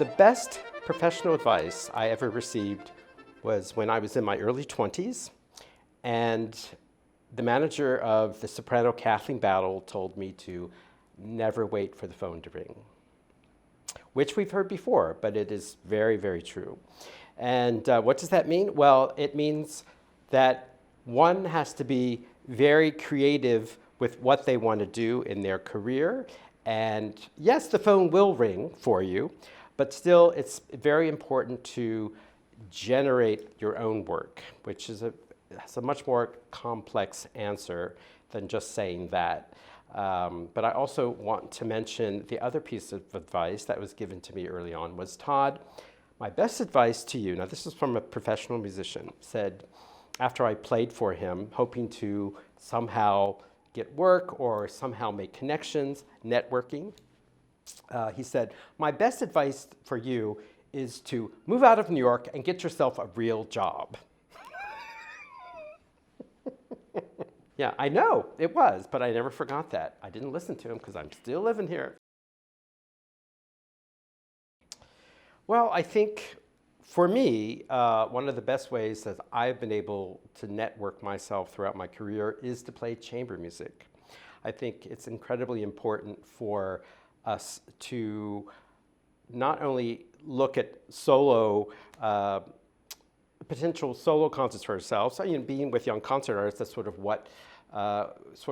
The best professional advice I ever received was when I was in my early 20s, and the manager of the soprano Kathleen Battle told me to never wait for the phone to ring, which we've heard before, but it is very, very true. And what does that mean? Well, it means that one has to be very creative with what they want to do in their career. And yes, the phone will ring for you, but still it's very important to generate your own work, which is has a much more complex answer than just saying that. But I also want to mention the other piece of advice that was given to me early on was, Todd, my best advice to you, now this is from a professional musician, said after I played for him, hoping to somehow get work or somehow make connections, networking. He said, my best advice for you is to move out of New York and get yourself a real job. Yeah, I know, it was, but I never forgot that. I didn't listen to him because I'm still living here. Well, I think for me, one of the best ways that I've been able to network myself throughout my career is to play chamber music. I think it's incredibly important for us to not only look at potential solo concerts for ourselves. So, being with young concert artists, that's sort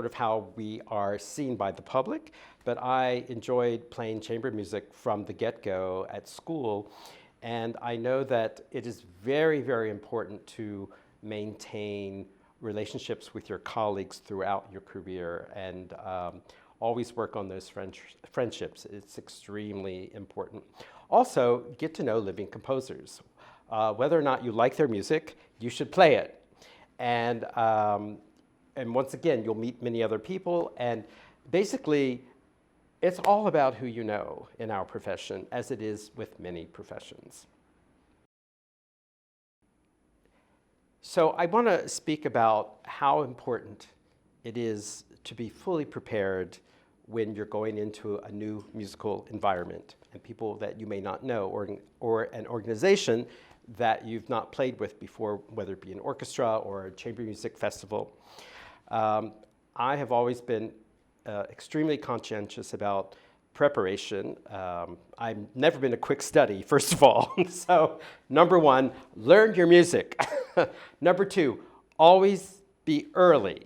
of how we are seen by the public. But I enjoyed playing chamber music from the get-go at school. And I know that it is very, very important to maintain relationships with your colleagues throughout your career and always work on those friendships. It's extremely important. Also, get to know living composers. Whether or not you like their music, you should play it. And once again, you'll meet many other people. And basically, it's all about who you know in our profession, as it is with many professions. So I want to speak about how important it is to be fully prepared when you're going into a new musical environment and people that you may not know, or an organization that you've not played with before, whether it be an orchestra or a chamber music festival. I have always been extremely conscientious about preparation. I've never been a quick study, first of all. So number one, learn your music. Number two, always be early.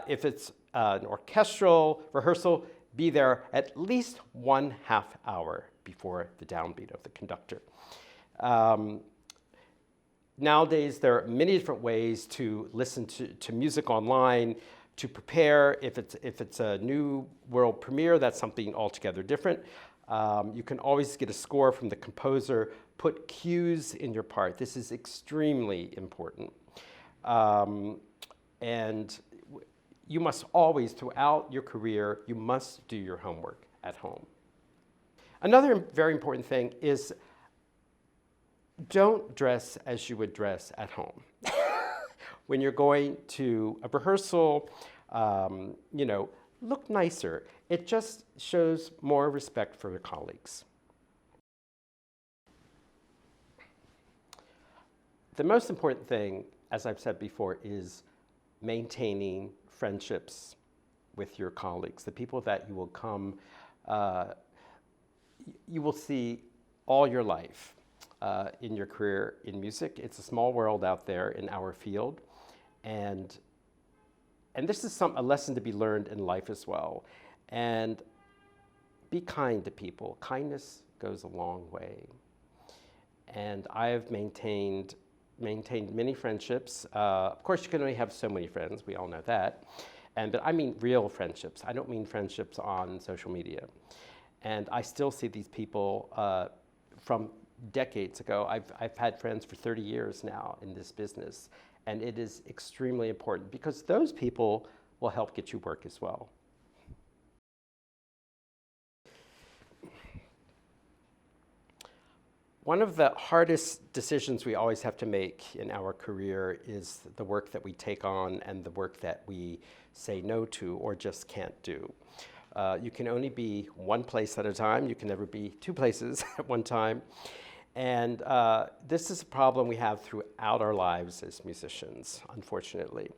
If it's an orchestral rehearsal, be there at least 1/2 hour before the downbeat of the conductor. Nowadays, there are many different ways to listen to music online, to prepare. If it's a new world premiere, that's something altogether different. You can always get a score from the composer, put cues in your part. This is extremely important. And you must always, throughout your career, you must do your homework at home. Another very important thing is don't dress as you would dress at home. When you're going to a rehearsal, look nicer. It just shows more respect for your colleagues. The most important thing, as I've said before, is maintaining friendships with your colleagues, the people that you will see all your life in your career in music. It's a small world out there in our field, and this is a lesson to be learned in life as well. And be kind to people. Kindness goes a long way. And I have maintained many friendships. Of course, you can only have so many friends. We all know that. But I mean real friendships. I don't mean friendships on social media. And I still see these people from decades ago. I've had friends for 30 years now in this business. And it is extremely important because those people will help get you work as well. One of the hardest decisions we always have to make in our career is the work that we take on and the work that we say no to or just can't do. You can only be one place at a time. You can never be two places at one time. And this is a problem we have throughout our lives as musicians, unfortunately.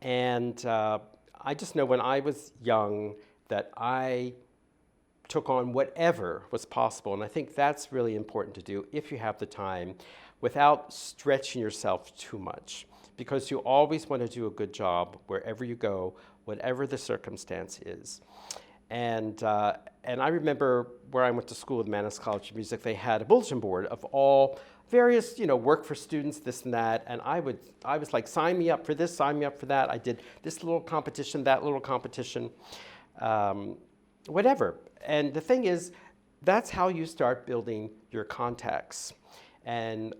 And I just know when I was young that I took on whatever was possible. And I think that's really important to do if you have the time without stretching yourself too much, because you always want to do a good job wherever you go, whatever the circumstance is. And I remember where I went to school at Manus College of Music, they had a bulletin board of all various, work for students, this and that, and I was like, sign me up for this, sign me up for that. I did this little competition, that little competition, whatever. And the thing is, that's how you start building your contacts and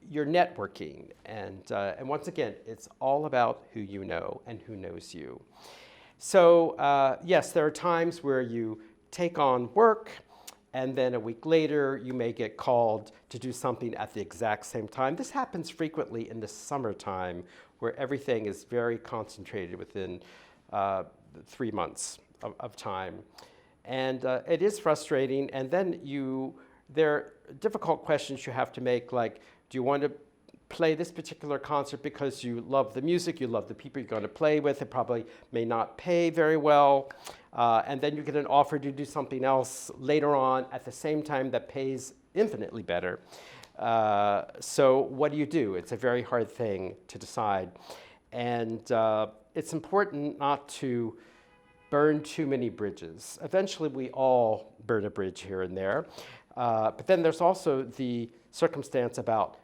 your networking. And once again, it's all about who you know and who knows you. So yes, there are times where you take on work, and then a week later, you may get called to do something at the exact same time. This happens frequently in the summertime, where everything is very concentrated within 3 months of time. And it is frustrating, and then there are difficult questions you have to make, like, do you want to play this particular concert because you love the music, you love the people you're going to play with, it probably may not pay very well, and then you get an offer to do something else later on at the same time that pays infinitely better. So what do? It's a very hard thing to decide. And it's important not to burn too many bridges. Eventually, we all burn a bridge here and there. But then there's also the circumstance about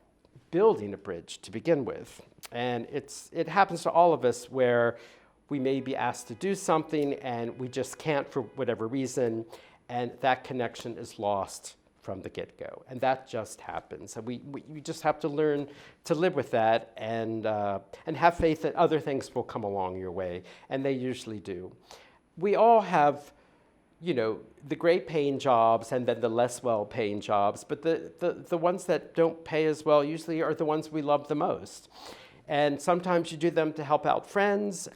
building a bridge to begin with. And it happens to all of us where we may be asked to do something and we just can't for whatever reason, and that connection is lost from the get-go. And that just happens. And we just have to learn to live with that and have faith that other things will come along your way, and they usually do. We all have, the great paying jobs and then the less well paying jobs, but the ones that don't pay as well usually are the ones we love the most. And sometimes you do them to help out friends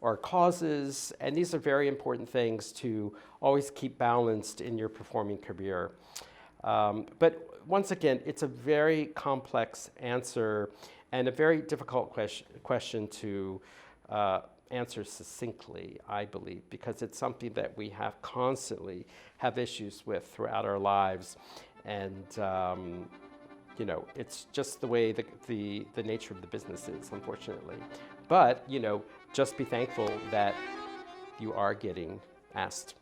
or causes, and these are very important things to always keep balanced in your performing career. But once again, it's a very complex answer and a very difficult question to answer succinctly, I believe, because it's something that we constantly have issues with throughout our lives. And it's just the way the nature of the business is, unfortunately. But, just be thankful that you are getting asked.